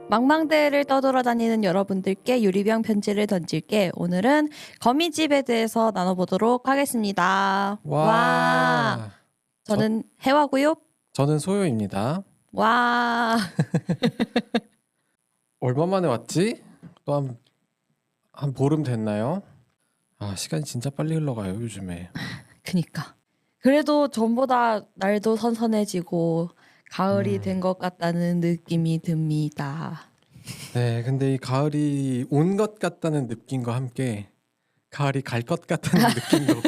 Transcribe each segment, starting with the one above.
망망대해를 떠돌아다니는 여러분들께 유리병 편지를 던질게. 오늘은 거미집에 대해서 나눠보도록 하겠습니다. 와. 저는 해와고요. 저는 소요입니다. 와. 얼마 만에 왔지? 또 한 보름 됐나요? 아, 시간이 진짜 빨리 흘러가요, 요즘에. 그니까. 그래도 전보다 날도 선선해지고 가을이 된 것 같다는 느낌이 듭니다. 네, 근데 이 가을이 온 것 같다는 느낌과 함께 가을이 갈 것 같다는 느낌도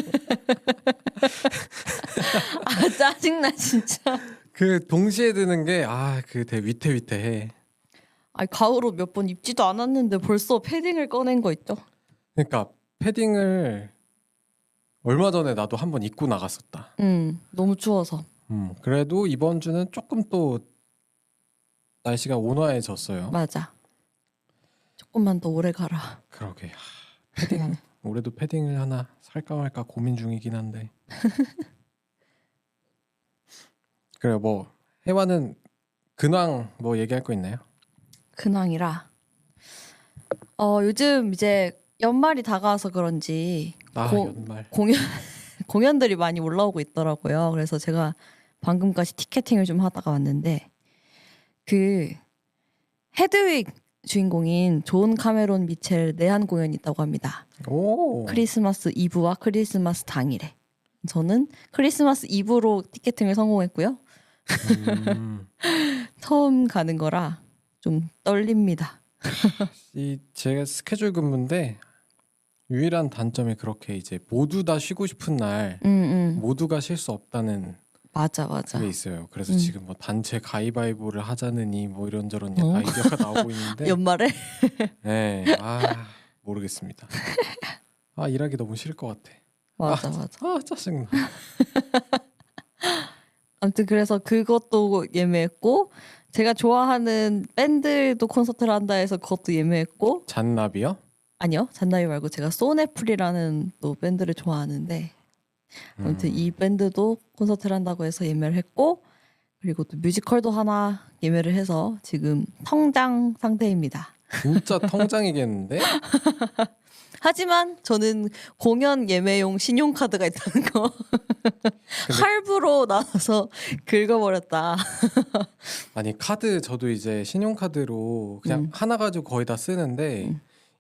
아, 짜증나 진짜. 그 동시에 드는 게 그 되게 위태위태해. 아니, 가을옷 몇 번 입지도 않았는데 벌써 패딩을 꺼낸 거 있죠? 그러니까 패딩을 얼마 전에 나도 한번 입고 나갔었다. 너무 추워서. 그래도 이번 주는 조금 또 날씨가 온화해졌어요. 맞아. 조금만 더 오래 가라. 그러게. 패딩 올해도 패딩을 하나 살까 말까 고민 중이긴 한데. 그래, 뭐 해와는 근황 뭐 얘기할 거 있나요? 근황이라. 요즘 이제 연말이 다가와서 그런지 연말. 공연들이 많이 올라오고 있더라고요. 그래서 제가 방금까지 티켓팅을 좀 하다가 왔는데 그 헤드윅 주인공인 존 카메론 미첼 내한 공연이 있다고 합니다. 오. 크리스마스 이브와 크리스마스 당일에. 저는 크리스마스 이브로 티켓팅을 성공했고요. 처음 가는 거라 좀 떨립니다. 제가 스케줄 근무인데 유일한 단점이 그렇게 이제 모두 다 쉬고 싶은 날 모두가 쉴 수 없다는 맞아. 게 있어요. 그래서 지금 뭐 단체 가위바위보를 하자느니 뭐 이런저런 아이디어가 나오고 있는데 연말에 네, 모르겠습니다. 일하기 너무 싫을 것 같아. 맞아. 짜증나. 아무튼 그래서 그것도 예매했고 제가 좋아하는 밴드도 콘서트를 한다 해서 그것도 예매했고 잔나비요? 아니요, 잔나비 말고 제가 소네플이라는 또 밴드를 좋아하는데 아무튼 이 밴드도 콘서트를 한다고 해서 예매를 했고 그리고 또 뮤지컬도 하나 예매를 해서 지금 성장 상태입니다. 진짜 통장이겠는데? 하지만 저는 공연 예매용 신용카드가 있다는 거 할부로 나와서 긁어버렸다. 아니 카드 저도 이제 신용카드로 그냥 하나 가지고 거의 다 쓰는데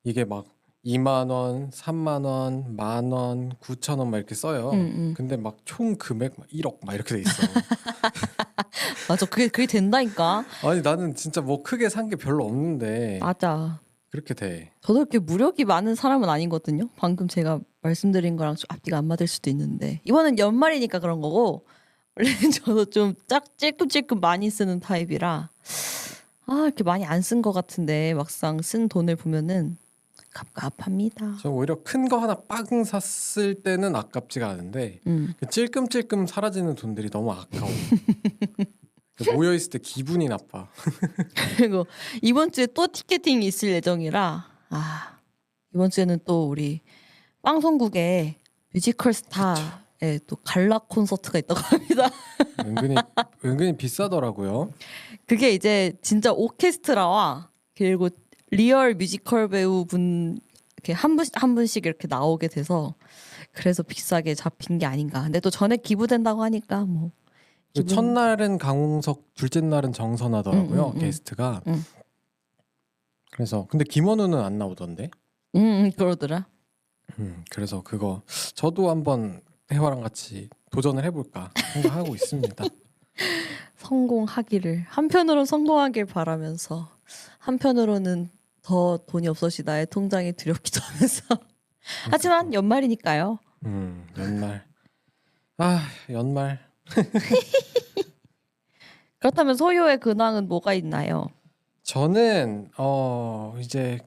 이게 막 2만 원, 3만 원, 10,000원, 9,000원 막 이렇게 써요. 근데 막 총 금액 막 1억 막 이렇게 돼 있어. 맞아, 그게 된다니까. 아니 나는 진짜 뭐 크게 산 게 별로 없는데 맞아. 그렇게 돼. 저도 이렇게 무력이 많은 사람은 아니거든요. 방금 제가 말씀드린 거랑 좀 앞뒤가 안 맞을 수도 있는데 이번엔 연말이니까 그런 거고 원래는 저도 좀 찔끔찔끔 많이 쓰는 타입이라 이렇게 많이 안 쓴 것 같은데 막상 쓴 돈을 보면은 갑갑합니다. 저 오히려 큰 거 하나 빵 샀을 때는 아깝지가 않은데 그 찔끔찔끔 사라지는 돈들이 너무 아까워. 모여 있을 때 기분이 나빠. 그리고 이번 주에 또 티켓팅이 있을 예정이라 이번 주에는 또 우리 방송국에 뮤지컬 스타의 또 갈라 콘서트가 있다고 합니다. 은근히 비싸더라고요. 그게 이제 진짜 오케스트라와 그리고 리얼 뮤지컬 배우분 이렇게 한 분씩 이렇게 나오게 돼서 그래서 비싸게 잡힌 게 아닌가. 근데 또 전에 기부된다고 하니까 뭐 첫날은 강홍석, 둘째 날은 정선하더라고요. 게스트가. 그래서 근데 김원우는 안 나오던데. 그러더라. 그래서 그거 저도 한번 해화랑 같이 도전을 해볼까 생각하고 있습니다. 성공하기를 한편으로 성공하길 바라면서 한편으로는 더 돈이 없어지 나의 통장이 두렵기도 하면서 하지만 연말이니까요. 연말. 연말. 그렇다면 소요의 근황은 뭐가 있나요? 저는 이제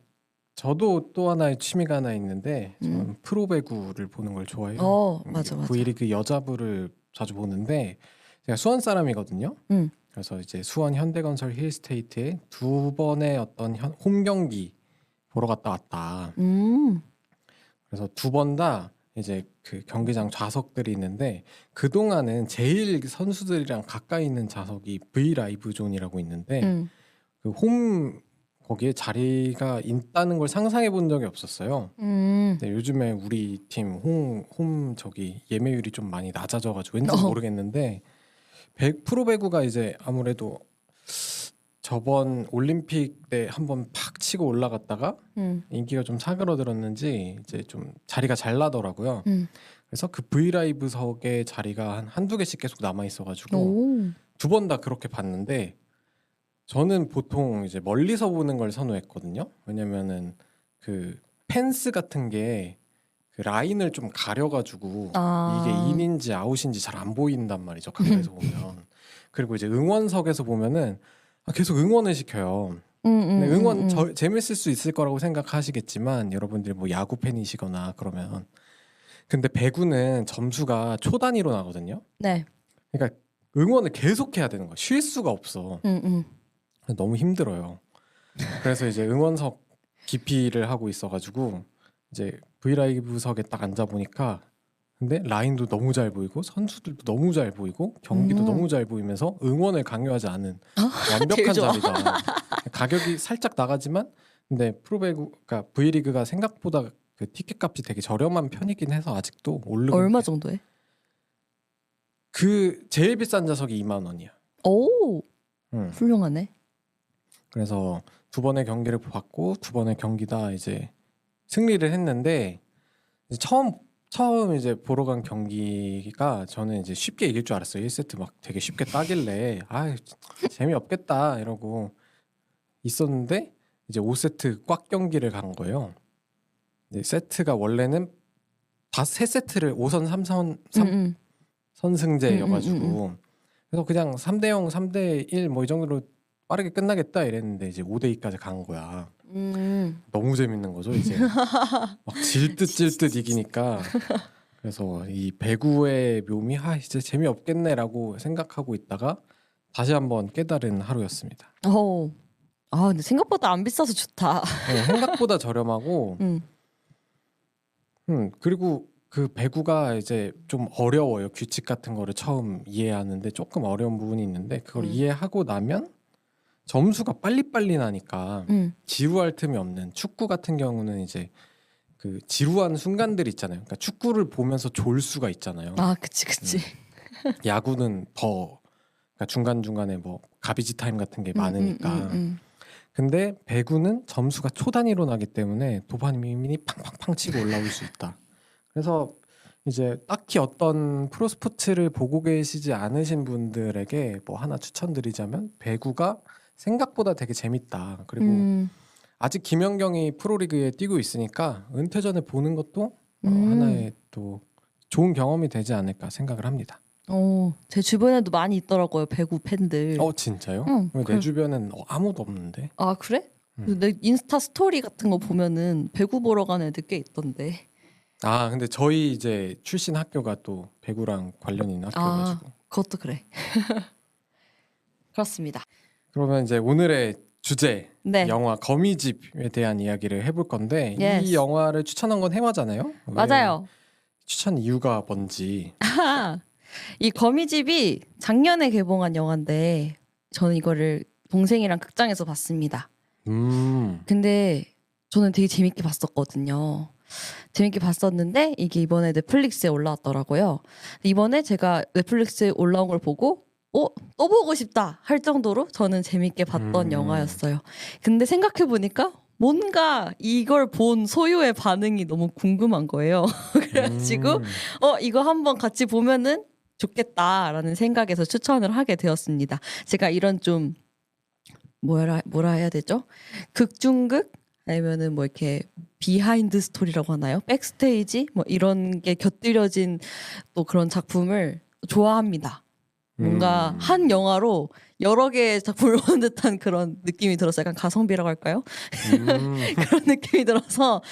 저도 또 하나의 취미가 하나 있는데 저는 프로배구를 보는 걸 좋아해요. 맞아. V리그 여자부를 자주 보는데 제가 수원 사람이거든요. 그래서 이제 수원 현대건설 힐스테이트에 두 번의 어떤 홈 경기 보러 갔다 왔다. 그래서 두 번 다 이제 그 경기장 좌석들이 있는데 그 동안은 제일 선수들이랑 가까이 있는 좌석이 V 라이브 존이라고 있는데 그 홈 거기에 자리가 있다는 걸 상상해 본 적이 없었어요. 근데 요즘에 우리 팀 홈 저기 예매율이 좀 많이 낮아져가지고 왠지 모르겠는데 프로배구가 이제 아무래도 저번 올림픽 때 한번 팍 치고 올라갔다가 인기가 좀 사그러들었는지 이제 좀 자리가 잘 나더라고요. 그래서 그 브이라이브석의 자리가 한두 개씩 계속 남아 있어가지고 두 번 다 그렇게 봤는데 저는 보통 이제 멀리서 보는 걸 선호했거든요. 왜냐면은 그 펜스 같은 게 그 라인을 좀 가려가지고 이게 인인지 아웃인지 잘 안 보인단 말이죠. 가까이서 보면. 그리고 이제 응원석에서 보면은 계속 응원을 시켜요. 근데 응원 재밌을 수 있을 거라고 생각하시겠지만 여러분들이 뭐 야구 팬이시거나 그러면 근데 배구는 점수가 초 단위로 나거든요. 네. 그러니까 응원을 계속 해야 되는 거야. 쉴 수가 없어. 너무 힘들어요. 그래서 이제 응원석 기피를 하고 있어가지고 이제 브이라이브석에 딱 앉아 보니까 근데 라인도 너무 잘 보이고 선수들도 너무 잘 보이고 경기도 너무 잘 보이면서 응원을 강요하지 않은 완벽한 자리다. 가격이 살짝 나가지만 근데 프로배구 그러니까 V리그가 생각보다 그 티켓 값이 되게 저렴한 편이긴 해서 아직도 오르고 얼마 정도에? 그 제일 비싼 좌석이 2만 원이야. 오, 훌륭하네. 그래서 두 번의 경기를 봤고 두 번의 경기 다 이제 승리를 했는데 이제 처음 이제 보러 간 경기가 저는 이제 쉽게 이길 줄 알았어요. 1세트 막 되게 쉽게 따길래 재미없겠다 이러고 있었는데 이제 5세트 꽉 경기를 간 거예요. 이제 세트가 원래는 다 세 세트를 5선 3선 선승제여가지고 그래서 그냥 3대0, 3대1 뭐 이 정도로 빠르게 끝나겠다 이랬는데 이제 5대2까지 간 거야. 너무 재밌는 거죠 이제 막 질 듯 이기니까 그래서 이 배구의 묘미 이제 재미없겠네라고 생각하고 있다가 다시 한번 깨달은 하루였습니다. 근데 생각보다 안 비싸서 좋다. 네, 생각보다 저렴하고 그리고 그 배구가 이제 좀 어려워요. 규칙 같은 거를 처음 이해하는데 조금 어려운 부분이 있는데 그걸 이해하고 나면 점수가 빨리빨리 나니까 지루할 틈이 없는 축구 같은 경우는 이제 그 지루한 순간들 있잖아요. 그러니까 축구를 보면서 졸 수가 있잖아요. 그치. 야구는 더 그러니까 중간중간에 뭐 가비지 타임 같은 게 많으니까. 근데 배구는 점수가 초 단위로 나기 때문에 도파민이 팡팡팡 치고 올라올 수 있다. 그래서 이제 딱히 어떤 프로스포츠를 보고 계시지 않으신 분들에게 뭐 하나 추천드리자면 배구가 생각보다 되게 재밌다. 그리고 아직 김연경이 프로리그에 뛰고 있으니까 은퇴 전에 보는 것도 하나의 또 좋은 경험이 되지 않을까 생각을 합니다. 제 주변에도 많이 있더라고요. 배구 팬들. 진짜요? 왜 내 주변엔 아무도 없는데? 그래? 내 인스타 스토리 같은 거 보면은 배구 보러 가는 애들 꽤 있던데. 근데 저희 이제 출신 학교가 또 배구랑 관련 있는 학교여가지고. 그것도 그래. 그렇습니다. 그러면 이제 오늘의 주제 네. 영화 거미집에 대한 이야기를 해볼 건데 Yes. 이 영화를 추천한 건 해마잖아요. 맞아요. 추천 이유가 뭔지. 이 거미집이 작년에 개봉한 영화인데 저는 이거를 동생이랑 극장에서 봤습니다. 근데 저는 되게 재밌게 봤었거든요. 재밌게 봤었는데 이게 이번에 넷플릭스에 올라왔더라고요. 이번에 제가 넷플릭스에 올라온 걸 보고 또 보고 싶다 할 정도로 저는 재밌게 봤던 영화였어요. 근데 생각해보니까 뭔가 이걸 본 소유의 반응이 너무 궁금한 거예요. 그래가지고 이거 한번 같이 보면은 좋겠다라는 생각에서 추천을 하게 되었습니다. 제가 이런 좀 뭐라 해야 되죠? 극중극 아니면은 뭐 이렇게 비하인드 스토리라고 하나요? 백스테이지 뭐 이런 게 곁들여진 또 그런 작품을 좋아합니다. 뭔가 한 영화로 여러 개의 작품을 보는 듯한 그런 느낌이 들어서 약간 가성비라고 할까요? 그런 느낌이 들어서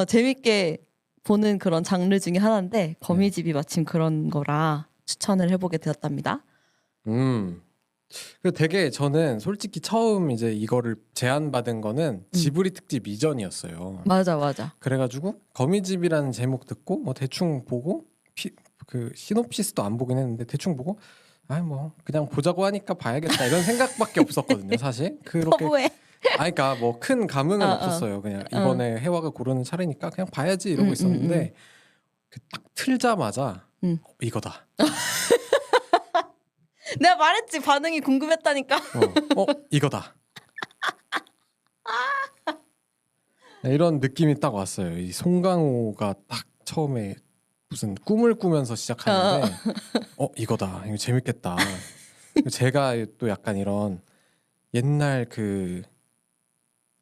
재밌게 보는 그런 장르 중에 하나인데 거미집이 마침 그런 거라 추천을 해보게 되었답니다. 그 되게 저는 솔직히 처음 이제 이거를 제안받은 거는 지브리 특집 이전이었어요. 맞아. 그래가지고 거미집이라는 제목 듣고 뭐 대충 보고 그 시놉시스도 안 보긴 했는데 대충 보고 뭐 그냥 보자고 하니까 봐야겠다 이런 생각밖에 없었거든요. 사실 그렇게 허무해. 그러니까 뭐 큰 감흥은 어, 어. 없었어요. 그냥 이번에 해와가 고르는 차례니까 그냥 봐야지 이러고 있었는데 그 딱 틀자마자 이거다. 내가 말했지 반응이 궁금했다니까. 이거다. 네, 이런 느낌이 딱 왔어요. 이 송강호가 딱 처음에 무슨 꿈을 꾸면서 시작하는데 이거다. 이거 재밌겠다. 제가 또 약간 이런 옛날 그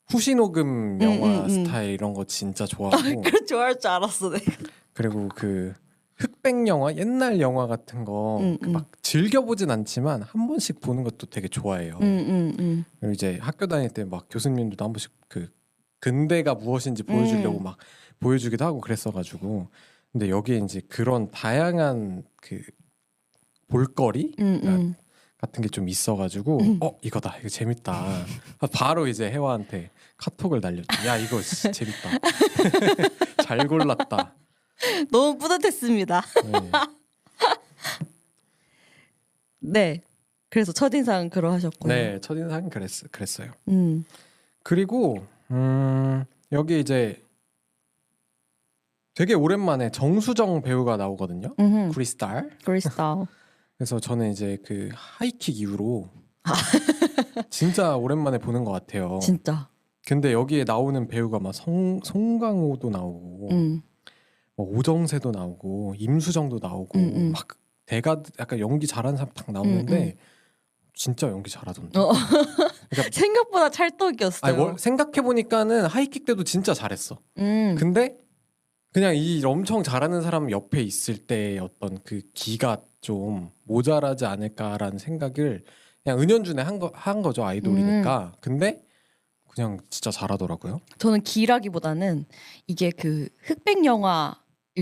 후시노금 영화 스타일 이런 거 진짜 좋아하고 그래 좋아할 줄 알았어 내가. 그리고 그 흑백 영화 옛날 영화 같은 거 막 즐겨보진 않지만 한 번씩 보는 것도 되게 좋아해요. 그리고 이제 학교 다닐 때 막 교수님들도 한 번씩 그 근대가 무엇인지 보여주려고 막 보여주기도 하고 그랬어가지고 근데 여기에 이제 그런 다양한 그 볼거리 같은 게 좀 있어가지고 이거다 이거 재밌다 바로 이제 혜화한테 카톡을 날렸죠. 야 이거 재밌다. 잘 골랐다. 너무 뿌듯했습니다. 네. 네. 그래서 첫인상 그러하셨고요. 네, 첫인상은 그랬어요. 그리고 여기 이제 되게 오랜만에 정수정 배우가 나오거든요. 크리스탈. 그래서 저는 이제 그 하이킥 이후로 진짜 오랜만에 보는 것 같아요. 진짜. 근데 여기에 나오는 배우가 막 송강호도 나오고 뭐 오정세도 나오고 임수정도 나오고 막 대가 약간 연기 잘하는 사람 딱 나오는데 진짜 연기 잘하던데. 그러니까 생각보다 찰떡이었어요. 생각해 보니까는 하이킥 때도 진짜 잘했어. 근데 그냥 이 엄청 잘하는 사람 옆에 있을 때 어떤 그 기가 좀 모자라지 않을까라는 생각을 그냥 은연중에 한 거죠. 아이돌이니까. 근데 그냥 진짜 잘하더라고요. 저는 기라기보다는 이게 그 흑백 영화일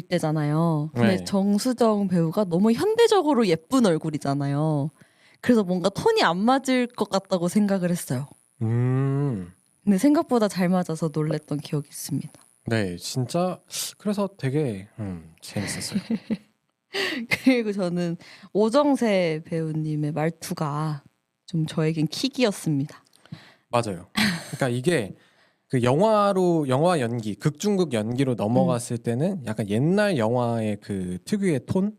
때잖아요. 근데 네. 정수정 배우가 너무 현대적으로 예쁜 얼굴이잖아요. 그래서 뭔가 톤이 안 맞을 것 같다고 생각을 했어요. 근데 생각보다 잘 맞아서 놀랬던 기억이 있습니다. 네, 진짜 그래서 되게 재밌었어요. 그리고 저는 오정세 배우님의 말투가 좀 저에겐 킥이었습니다. 맞아요. 그러니까 이게 그 영화 연기, 극중극 연기로 넘어갔을 때는 약간 옛날 영화의 그 특유의 톤,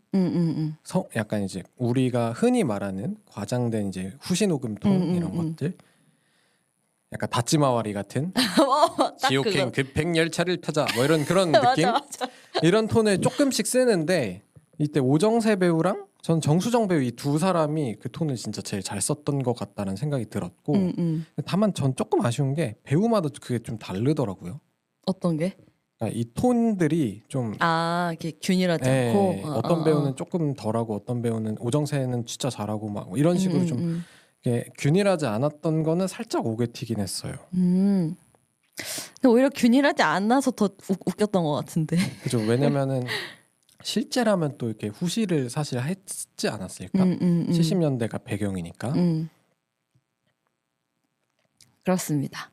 약간 이제 우리가 흔히 말하는 과장된 이제 후시녹음 톤 이런 것들, 약간 다찌마와리 같은 지옥행 급행 열차를 타자 뭐 이런 그런 느낌, 맞아. 이런 톤을 조금씩 쓰는데 이때 오정세 배우랑 전 정수정 배우 이 두 사람이 그 톤을 진짜 제일 잘 썼던 것 같다는 생각이 들었고 다만 전 조금 아쉬운 게 배우마다 그게 좀 다르더라고요. 어떤 게? 그러니까 이 톤들이 좀 이게 균일하지 않고 어떤 배우는 조금 덜하고 어떤 배우는 오정세는 진짜 잘하고 막 이런 식으로 좀 이게 균일하지 않았던 거는 살짝 오게티긴 했어요. 근데 오히려 균일하지 않아서 더 웃겼던 것 같은데. 그죠? 왜냐면은 실제라면 또 이렇게 후시를 사실 했지 않았을까? 70년대가 배경이니까. 그렇습니다.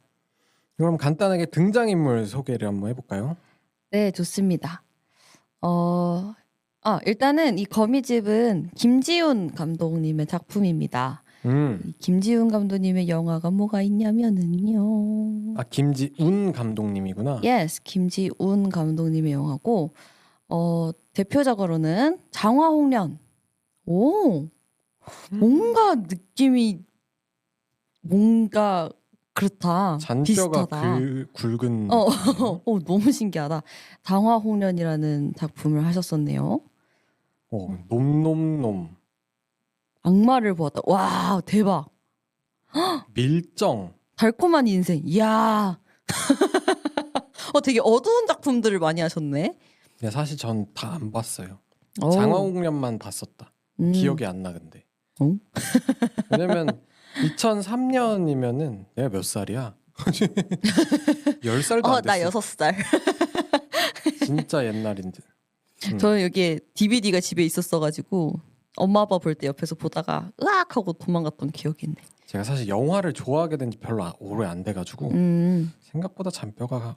그럼 간단하게 등장인물 소개를 한번 해볼까요? 네, 좋습니다. 일단은 이 거미집은 김지훈 감독님의 작품입니다. 이 김지훈 감독님의 영화가 뭐가 있냐면은요. 김지운 감독님이구나. Yes, 김지훈 감독님의 영화고 대표적으로는 장화홍련. 오, 뭔가 느낌이 뭔가 그렇다. 잔뼈가 비슷하다. 굵은. 너무 신기하다. 장화홍련이라는 작품을 하셨었네요. 놈놈놈. 악마를 보았다. 와, 대박. 밀정. 달콤한 인생. 이야. 되게 어두운 작품들을 많이 하셨네. 네, 사실 전 다 안 봤어요. 오. 장화홍련만 봤었다. 기억이 안 나 근데. 왜냐면 2003년이면은 내가 몇 살이야? 10살도 안 됐어. 나 6살. 진짜 옛날인데. 저는 여기에 DVD가 집에 있었어가지고 엄마 아빠 볼 때 옆에서 보다가 으악 하고 도망갔던 기억이 있네. 제가 사실 영화를 좋아하게 된 지 별로 오래 안 돼가지고 생각보다 잔뼈가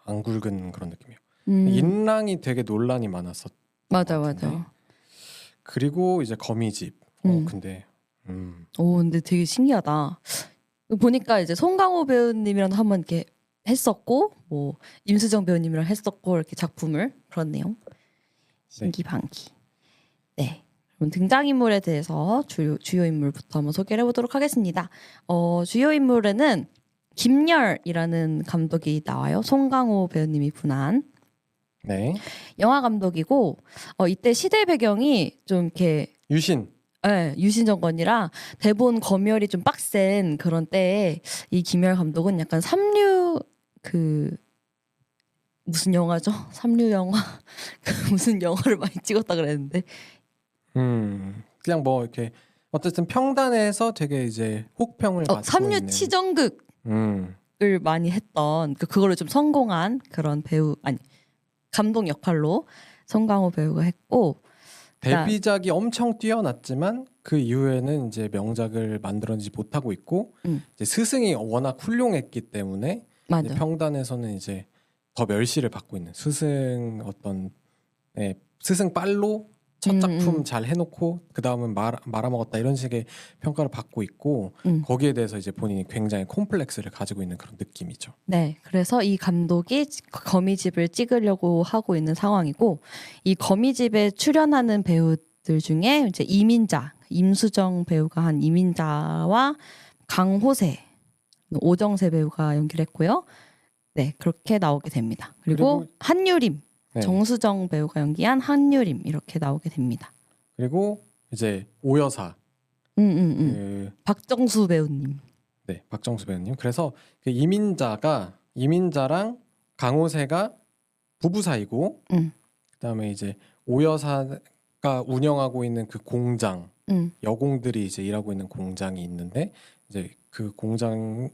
안 굵은 그런 느낌이에요. 인랑이 되게 논란이 많았었. 맞아. 그리고 이제 거미집. 근데 근데 되게 신기하다. 보니까 이제 송강호 배우님이랑 한번 이렇게 했었고 뭐 임수정 배우님이랑 했었고 이렇게 작품을 그렇네요. 신기반기. 네. 그럼 등장인물에 대해서 주요 인물부터 한번 소개를 해보도록 하겠습니다. 주요 인물에는 김열이라는 감독이 나와요. 송강호 배우님이 분한 네. 영화 감독이고 이때 시대 배경이 좀 이렇게 유신. 네, 유신 정권이라 대본 검열이 좀 빡센 그런 때에 이 김열 감독은 약간 삼류 그 무슨 영화죠? 삼류 영화 그 무슨 영화를 많이 찍었다 그랬는데 그냥 뭐 이렇게 어쨌든 평단에서 되게 이제 혹평을 받고 삼류 있는. 치정극을 많이 했던 그거를 좀 성공한 그런 배우 아니 감독 역할로 송강호 배우가 했고 데뷔작이 엄청 뛰어났지만 그 이후에는 이제 명작을 만들어내지 못하고 있고 이제 스승이 워낙 훌륭했기 때문에 이제 평단에서는 이제 더 멸시를 받고 있는 스승 어떤 스승 빨로 첫 작품 잘 해놓고 그 다음은 말아먹었다 이런 식의 평가를 받고 있고 거기에 대해서 이제 본인이 굉장히 콤플렉스를 가지고 있는 그런 느낌이죠. 네, 그래서 이 감독이 거미집을 찍으려고 하고 있는 상황이고 이 거미집에 출연하는 배우들 중에 이제 이민자, 임수정 배우가 한 이민자와 강호세, 오정세 배우가 연기를 했고요. 네, 그렇게 나오게 됩니다. 그리고 한유림. 네. 정수정 배우가 연기한 한유림 이렇게 나오게 됩니다. 그리고 이제 오여사, 박정수 배우님. 네, 박정수 배우님. 그래서 그 이민자랑 강호세가 부부 사이고, 그다음에 이제 오여사가 운영하고 있는 그 공장, 여공들이 이제 일하고 있는 공장이 있는데 이제 그 공장에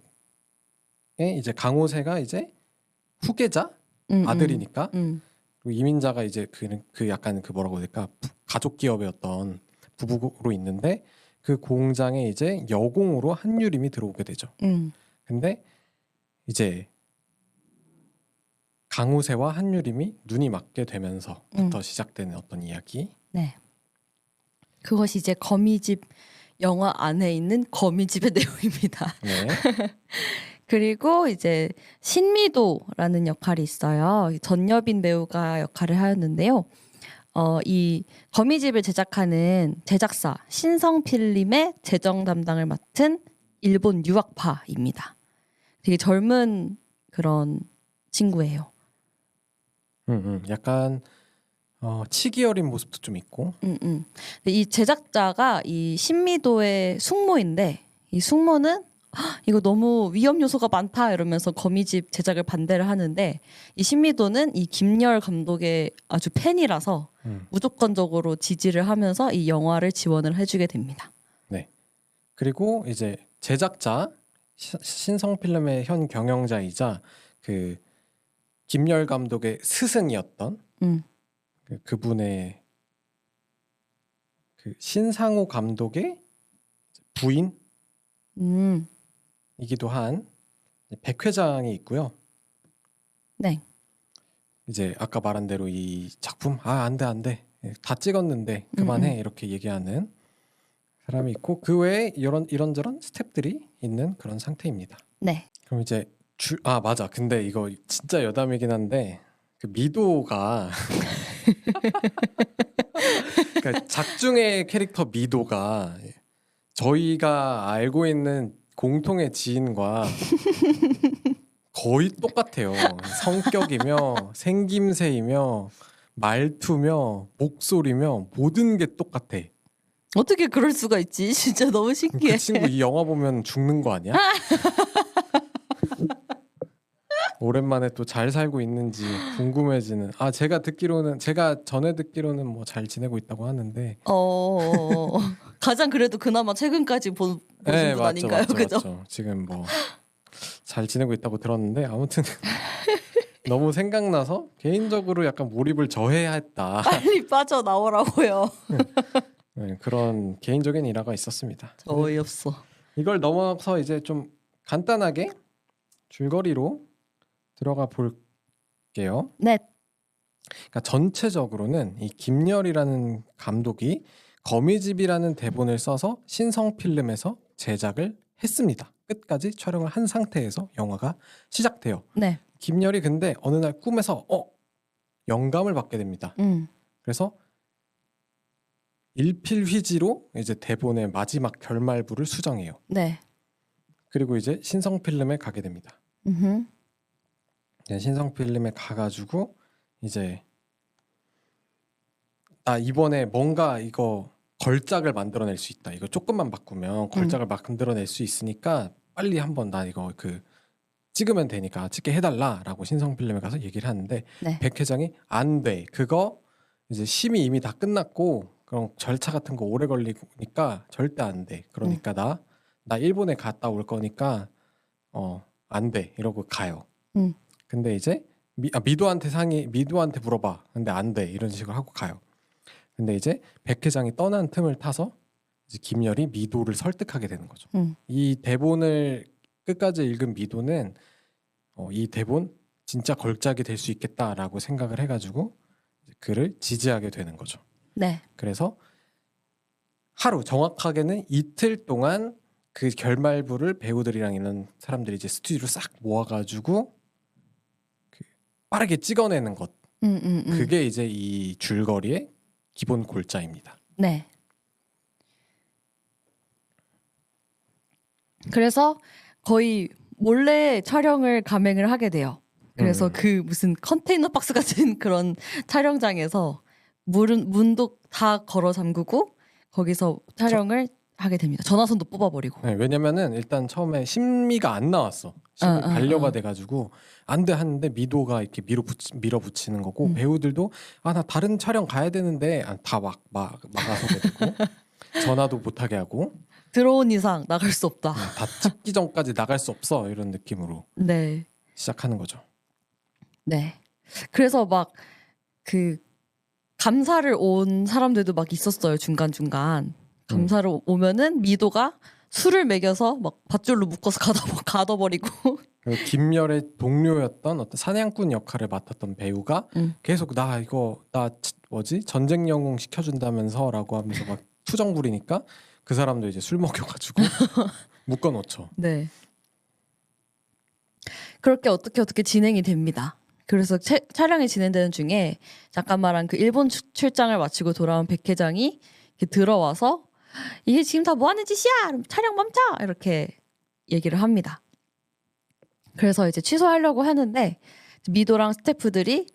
이제 강호세가 이제 후계자 아들이니까. 이민자가 이제 그 약간 그 뭐라고 해야 될까 가족 기업의 어떤 부부로 있는데 그 공장에 이제 여공으로 한유림이 들어오게 되죠. 근데 이제 강호세와 한유림이 눈이 맞게 되면서부터 시작되는 어떤 이야기. 네. 그것이 이제 거미집 영화 안에 있는 거미집의 내용입니다. 네. 그리고 이제 신미도라는 역할이 있어요. 전여빈 배우가 역할을 하였는데요. 이 거미집을 제작하는 제작사 신성필름의 재정 담당을 맡은 일본 유학파입니다. 되게 젊은 그런 친구예요. 약간 치기 어린 모습도 좀 있고. 근데 이 제작자가 이 신미도의 숙모인데 이 숙모는 이거 너무 위험 요소가 많다 이러면서 거미집 제작을 반대를 하는데 이 신미도는 이 김열 감독의 아주 팬이라서 무조건적으로 지지를 하면서 이 영화를 지원을 해주게 됩니다. 네. 그리고 이제 제작자 신성필름의 현 경영자이자 그 김열 감독의 스승이었던 그분의 그 신상호 감독의 부인. 이기도 한 백 회장이 있고요. 네. 이제 아까 말한 대로 이 작품 안 돼. 다 찍었는데 그만해 이렇게 얘기하는 사람이 있고 그 외에 이런저런 스태프들이 있는 그런 상태입니다. 네. 그럼 이제 맞아. 근데 이거 진짜 여담이긴 한데 그 미도가 그러니까 작중의 캐릭터 미도가 저희가 알고 있는 공통의 지인과 거의 똑같아요. 성격이며 생김새이며 말투며 목소리며 모든 게 똑같아. 어떻게 그럴 수가 있지? 진짜 너무 신기해. 그 친구 이 영화 보면 죽는 거 아니야? 오랜만에 또 잘 살고 있는지 궁금해지는. 제가 전에 듣기로는 뭐 잘 지내고 있다고 하는데. 가장 그래도 그나마 최근까지 보신 분 아닌가요? 그죠? 맞죠. 지금 뭐 잘 지내고 있다고 들었는데 아무튼 너무 생각나서 개인적으로 약간 몰입을 저해야 했다. 빨리 빠져나오라고요. 네, 그런 개인적인 일화가 있었습니다. 어이없어. 이걸 넘어서 이제 좀 간단하게 줄거리로 들어가 볼게요. 네. 그러니까 전체적으로는 이 김열이라는 감독이 거미집이라는 대본을 써서 신성필름에서 제작을 했습니다. 끝까지 촬영을 한 상태에서 영화가 시작돼요. 네. 김열이 근데 어느 날 꿈에서 영감을 받게 됩니다. 그래서 일필휘지로 이제 대본의 마지막 결말부를 수정해요. 네. 그리고 이제 신성필름에 가게 됩니다. 신성필름에 가가지고 이제 나 이번에 뭔가 이거 걸작을 만들어낼 수 있다. 이거 조금만 바꾸면 걸작을 만들어낼 수 있으니까 빨리 한번 나 이거 찍으면 되니까 찍게 해달라라고 신성필름에 가서 얘기를 하는데 네. 백 회장이 안 돼. 그거 이제 심의 이미 다 끝났고 그럼 절차 같은 거 오래 걸리니까 절대 안 돼. 그러니까 나 일본에 갔다 올 거니까 안 돼. 이러고 가요. 근데 이제 미도한테 물어봐. 근데 안 돼. 이런 식으로 하고 가요. 근데 이제 백 회장이 떠난 틈을 타서 이제 김열이 미도를 설득하게 되는 거죠. 이 대본을 끝까지 읽은 미도는 이 대본 진짜 걸작이 될 수 있겠다라고 생각을 해가지고 그를 지지하게 되는 거죠. 네. 그래서 하루 정확하게는 이틀 동안 그 결말부를 배우들이랑 있는 사람들이 이제 스튜디오로 싹 모아가지고 빠르게 찍어내는 것. 그게 이제 이 줄거리의 기본 골자입니다. 네. 그래서 거의 몰래 촬영을 감행을 하게 돼요. 그래서 그 무슨 컨테이너 박스 같은 그런 촬영장에서 문도 다 걸어 잠그고 거기서 촬영을 하게 됩니다. 전화선도 뽑아버리고. 네, 왜냐면은 일단 처음에 심미가 안 나왔어. 심미 반려가 돼가지고 안 돼 하는데 미도가 이렇게 밀어붙이는 거고 배우들도 나 다른 촬영 가야 되는데 다 막아서게 되고 전화도 못하게 하고 들어온 이상 나갈 수 없다. 다 찍기 전까지 나갈 수 없어 이런 느낌으로 네. 시작하는 거죠. 네. 그래서 막 그 감사를 온 사람들도 막 있었어요. 중간중간. 감사를 오면은 미도가 술을 먹여서 막 밧줄로 묶어서 가둬버리고. 그리고 김열의 동료였던 어떤 사냥꾼 역할을 맡았던 배우가 계속 나 전쟁 영웅 시켜준다면서라고 하면서 막 투정 부리니까 그 사람도 이제 술 먹여가지고 묶어놓죠. 네. 그렇게 어떻게 진행이 됩니다. 그래서 촬영이 진행되는 중에 잠깐 말한 그 일본 출장을 마치고 돌아온 백 회장이 이렇게 들어와서 이게 지금 다 뭐 하는 짓이야? 촬영 멈춰! 이렇게 얘기를 합니다. 그래서 이제 취소하려고 하는데 미도랑 스태프들이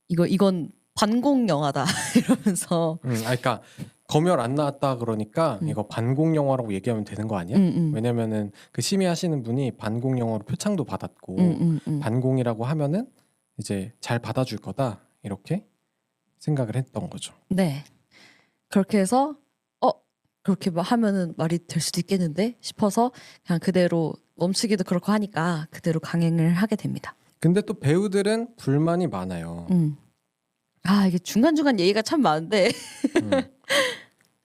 이건 반공 영화다 이러면서 그러니까 검열 안 나왔다 그러니까 이거 반공 영화라고 얘기하면 되는 거 아니야? 왜냐면은 그 심의하시는 분이 반공 영화로 표창도 받았고 반공이라고 하면은 이제 잘 받아줄 거다 이렇게 생각을 했던 거죠. 네. 그렇게 해서 그렇게 하면은 말이 될 수도 있겠는데 싶어서 그냥 그대로 멈추기도 그렇고 하니까 그대로 강행을 하게 됩니다. 근데 또 배우들은 불만이 많아요. 이게 중간중간 얘기가 참 많은데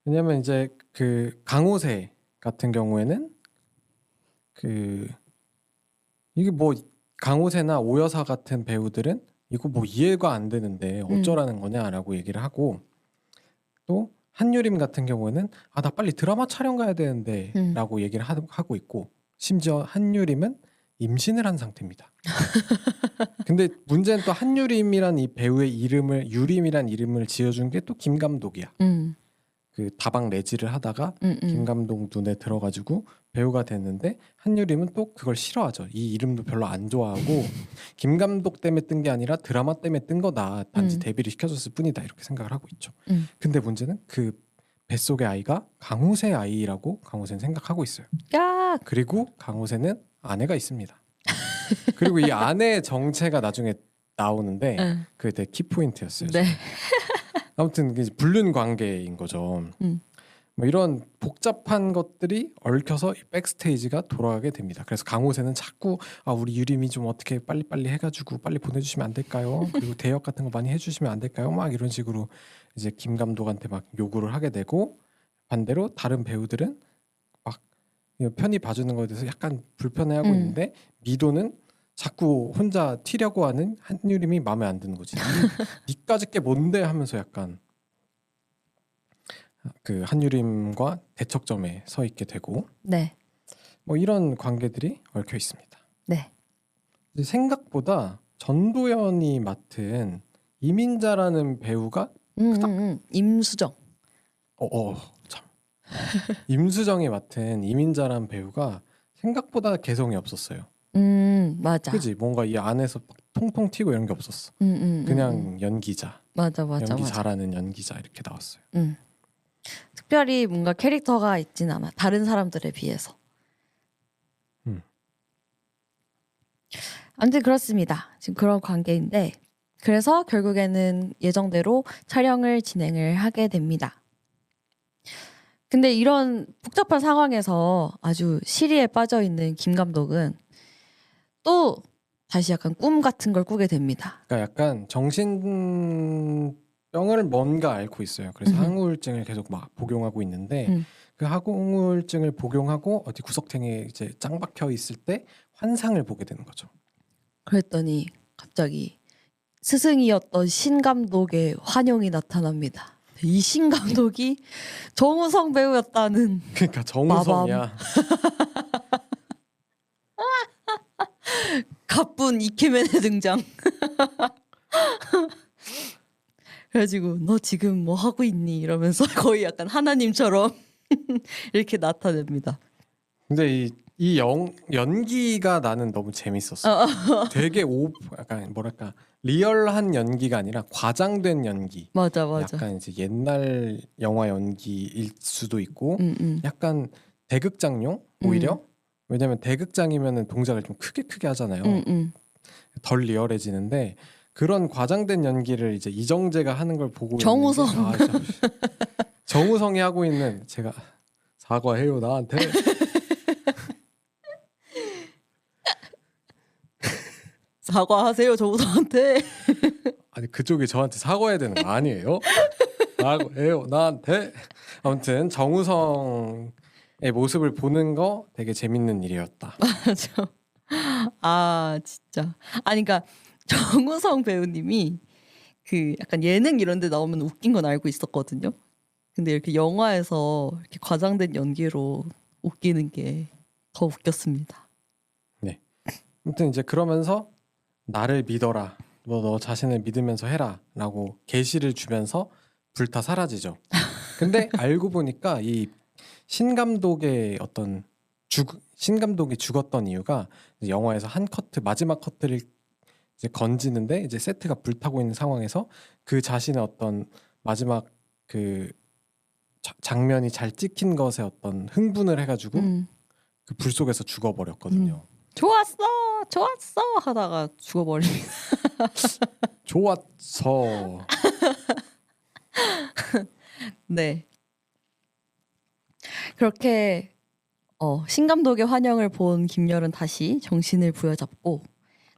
왜냐면 이제 그 강호세 같은 경우에는 이게 뭐 강호세나 오여사 같은 배우들은 이거 뭐 이해가 안 되는데 어쩌라는 거냐라고 얘기를 하고 또 한유림 같은 경우에는 나 빨리 드라마 촬영 가야 되는데 라고 얘기를 하고 있고 심지어 한유림은 임신을 한 상태입니다. 근데 문제는 또 한유림이란 이 배우의 유림이란 이름을 지어준 게 또 김 감독이야. 그 다방 레지를 하다가 김 감독 눈에 들어가지고 배우가 됐는데 한유림은 또 그걸 싫어하죠. 이 이름도 별로 안 좋아하고 김 감독 때문에 뜬 게 아니라 드라마 때문에 뜬 거다. 단지 데뷔를 시켜줬을 뿐이다. 이렇게 생각을 하고 있죠. 근데 문제는 그 뱃속의 아이가 강호세 아이라고 강호세는 생각하고 있어요. 야! 그리고 강호세는 아내가 있습니다. 그리고 이 아내의 정체가 나중에 나오는데 그게 되게 키포인트였어요. 네. 아무튼 불륜 관계인 거죠. 뭐 이런 복잡한 것들이 얽혀서 백스테이지가 돌아가게 됩니다. 그래서 강호세는 자꾸 우리 유림이 좀 어떻게 빨리빨리 해가지고 빨리 보내주시면 안 될까요? 그리고 대역 같은 거 많이 해주시면 안 될까요? 막 이런 식으로 이제 김 감독한테 막 요구를 하게 되고 반대로 다른 배우들은 막 편히 봐주는 거에 대해서 약간 불편해하고 있는데 미도는 자꾸 혼자 튀려고 하는 한유림이 마음에 안 드는 거지. 니까짓 게 뭔데 하면서 약간 그 한유림과 대척점에 서 있게 되고 네. 뭐 이런 관계들이 얽혀 있습니다. 네. 이제 생각보다 전도연이 맡은 이민자라는 배우가 임수정. 참. 임수정이 맡은 이민자라는 배우가 생각보다 개성이 없었어요. 맞아. 그지? 뭔가 이 안에서 막 통통 튀고 이런 게 없었어. 그냥 연기자. 맞아. 연기 잘하는 연기자 이렇게 나왔어요. 특별히 뭔가 캐릭터가 있진 않아. 다른 사람들에 비해서. 아무튼 그렇습니다. 지금 그런 관계인데 그래서 결국에는 예정대로 촬영을 진행을 하게 됩니다. 근데 이런 복잡한 상황에서 아주 시리에 빠져 있는 김 감독은 또 다시 약간 꿈 같은 걸 꾸게 됩니다. 그러니까 약간 정신병을 뭔가 앓고 있어요. 그래서 항우울증을 계속 막 복용하고 있는데 그 항우울증을 복용하고 어디 구석탱이에 이제 짱 박혀 있을 때 환상을 보게 되는 거죠. 그랬더니 갑자기 스승이었던 신 감독의 환영이 나타납니다. 이 신 감독이 정우성 배우였다는. 그러니까 정우성이야. 가쁜 이케맨의 등장. 그래가지고 너 지금 뭐 하고 있니? 이러면서 거의 약간 하나님처럼 이렇게 나타냅니다. 근데 이 연기가 나는 너무 재밌었어. 되게 약간 뭐랄까 리얼한 연기가 아니라 과장된 연기. 맞아. 약간 이제 옛날 영화 연기일 수도 있고 약간 대극장용 오히려 왜냐면 대극장이면은 동작을 좀 크게 하잖아요. 덜 리얼해지는데 그런 과장된 연기를 이제 이정재가 하는 걸 보고 정우성. 정우성이 하고 있는 제가 사과해요 나한테. 사과하세요 정우성한테. 아니 그쪽이 저한테 사과해야 되는 거 아니에요? 사과해요 나한테. 아무튼 정우성의 모습을 보는 거 되게 재밌는 일이었다. 맞아. 아 진짜. 아니 그러니까 정우성 배우님이 그 약간 예능 이런 데 나오면 웃긴 건 알고 있었거든요. 근데 이렇게 영화에서 이렇게 과장된 연기로 웃기는 게 더 웃겼습니다. 네. 아무튼 이제 그러면서 나를 믿어라. 너 자신을 믿으면서 해라라고 계시를 주면서 불타 사라지죠. 근데 알고 보니까 이 신 감독의 어떤 신 감독이 죽었던 이유가 이제 영화에서 한 커트 마지막 커트를 이제 건지는데 이제 세트가 불타고 있는 상황에서 그 자신의 어떤 마지막 그 장면이 잘 찍힌 것에 어떤 흥분을 해가지고 그 불 속에서 죽어버렸거든요. 좋았어 하다가 죽어버립니다. 좋았어. 네. 그렇게 신 감독의 환영을 본 김열은 다시 정신을 부여잡고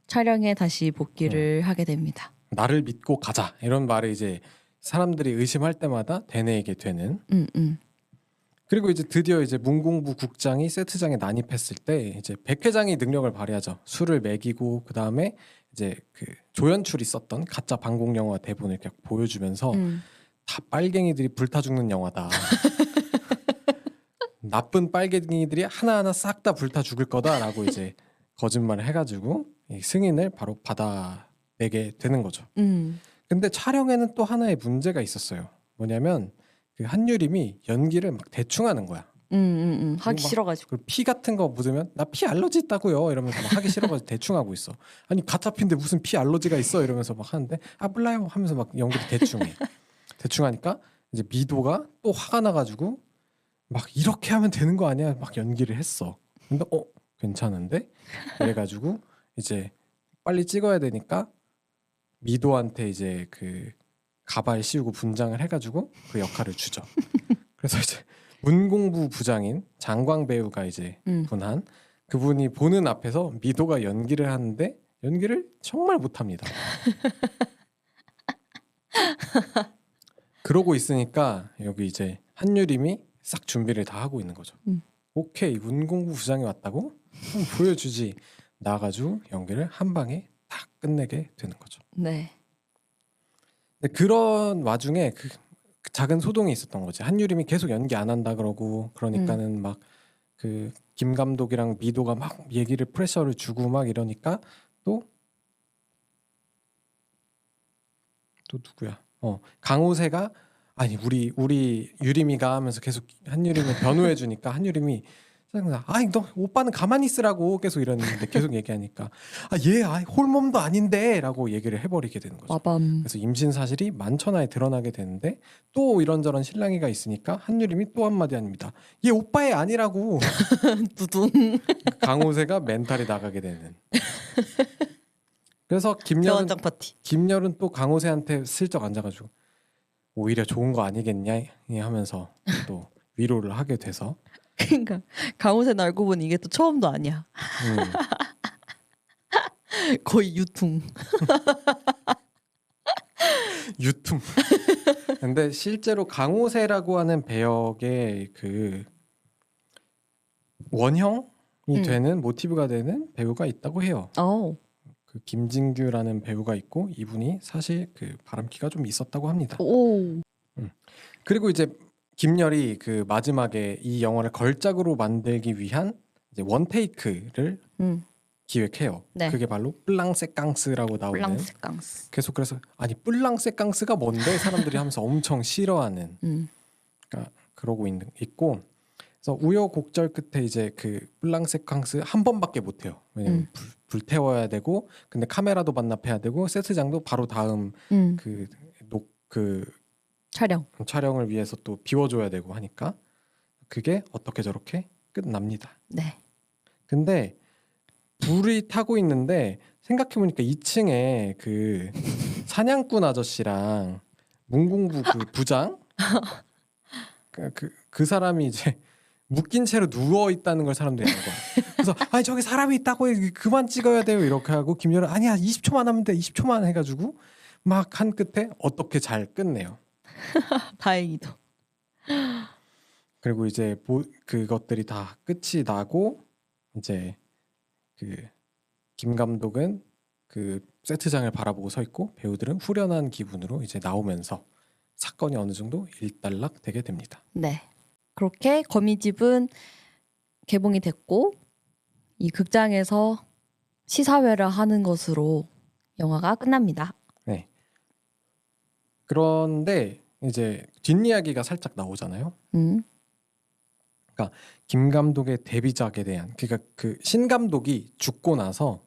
촬영에 다시 복귀를 하게 됩니다. 나를 믿고 가자 이런 말을 이제 사람들이 의심할 때마다 되뇌이게 되는. 그리고 이제 드디어 이제 문공부 국장이 세트장에 난입했을 때 이제 백 회장이 능력을 발휘하죠. 술을 먹이고 그 다음에 이제 그 조연출이 썼던 가짜 방공 영화 대본을 이렇게 보여주면서 다 빨갱이들이 불타 죽는 영화다. 나쁜 빨갱이들이 하나하나 싹 다 불타 죽을 거다라고 이제 거짓말을 해가지고 이 승인을 바로 받아내게 되는 거죠. 근데 촬영에는 또 하나의 문제가 있었어요. 뭐냐면 그 한유림이 연기를 막 대충 하는 거야. 하기 싫어가지고. 그리고 피 같은 거 묻으면 나 피 알러지 있다고요 이러면서 막 하기 싫어가지고 대충 하고 있어. 아니 가짜 피인데 무슨 피 알러지가 있어 이러면서 막 하는데 아 몰라요 하면서 막 연기를 대충 해. 대충 하니까 이제 미도가 또 화가 나가지고 막 이렇게 하면 되는 거 아니야 막 연기를 했어. 근데 괜찮은데 그래가지고 이제 빨리 찍어야 되니까 미도한테 이제 그 가발 씌우고 분장을 해가지고 그 역할을 주죠. 그래서 이제 문공부 부장인 장광 배우가 이제 분한 그분이 보는 앞에서 미도가 연기를 하는데 연기를 정말 못합니다. 그러고 있으니까 여기 이제 한유림이 싹 준비를 다 하고 있는 거죠. 오케이 문공부 부장이 왔다고? 그럼 보여주지. 나가지고 연기를 한 방에 딱 끝내게 되는 거죠. 네. 근데 그런 와중에 그 작은 소동이 있었던 거지. 한유림이 계속 연기 안 한다 그러고 그러니까는 막 그 김 감독이랑 미도가 막 얘기를 프레셔를 주고 막 이러니까 또 누구야? 강호세가 아니 우리 유림이가 하면서 계속 한유림을 변호해 주니까 한유림이 짜증나. 아니 너 오빠는 가만히 있으라고 계속 이러는데 계속 얘기하니까 얘 홀몸도 아닌데라고 얘기를 해버리게 되는 거죠. 와밤. 그래서 임신 사실이 만천하에 드러나게 되는데 또 이런저런 신랑이가 있으니까 한유림이 또 한마디 합니다. 얘 오빠애 아니라고. 두둥. 강호세가 멘탈이 나가게 되는. 그래서 대원장 파티. 김열은 또 강호세한테 슬쩍 앉아가지고 오히려 좋은 거 아니겠냐 하면서 또 위로를 하게 돼서 그러니까 강호세 알고 보니 이게 또 처음도 아니야. 거의 유퉁. 유퉁. 근데 실제로 강호세라고 하는 배역의 그 원형이 되는 모티브가 되는 배우가 있다고 해요. 그 김진규라는 배우가 있고 이분이 사실 그 바람기가 좀 있었다고 합니다. 오. 그리고 이제 김열이 그 마지막에 이 영화를 걸작으로 만들기 위한 이제 원테이크를 기획해요. 네. 그게 바로 플랑세깡스라고 나오는. 플랑세깡스. 계속 그래서 아니 플랑세깡스가 뭔데 사람들이 하면서 엄청 싫어하는. 그러니까 그러고 있고. 그래서 우여곡절 끝에 이제 그 플랑세캉스 한 번밖에 못 해요. 왜냐면 불 태워야 되고, 근데 카메라도 반납해야 되고, 세트장도 바로 다음 그 촬영을 위해서 또 비워줘야 되고 하니까 그게 어떻게 저렇게 끝납니다. 네. 근데 불이 타고 있는데 생각해보니까 2층에 그 사냥꾼 아저씨랑 문공부 그 부장 그 사람이 이제 묶인 채로 누워 있다는 걸 사람들이 아는 거야. 그래서 아니 저기 사람이 있다고 그만 찍어야 돼요 이렇게 하고 김열은 아니야 20초만 하면 돼 20초만 해가지고 막 한 끝에 어떻게 잘 끝내요. 다행이다. 그리고 이제 그것들이 다 끝이 나고 이제 그 김 감독은 그 세트장을 바라보고 서 있고 배우들은 후련한 기분으로 이제 나오면서 사건이 어느 정도 일단락 되게 됩니다. 네. 그렇게 거미집은 개봉이 됐고 이 극장에서 시사회를 하는 것으로 영화가 끝납니다. 네. 그런데 이제 뒷이야기가 살짝 나오잖아요. 그러니까 김 감독의 데뷔작에 대한 그러니까 그 신 감독이 죽고 나서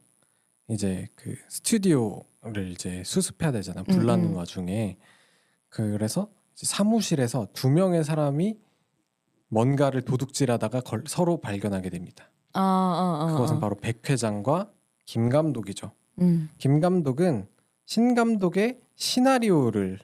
이제 그 스튜디오를 이제 수습해야 되잖아. 불 나는 와중에. 그래서 이제 사무실에서 두 명의 사람이 뭔가를 도둑질하다가 서로 발견하게 됩니다. 그것은 바로 백 회장과 김 감독이죠. 김 감독은 신 감독의 시나리오를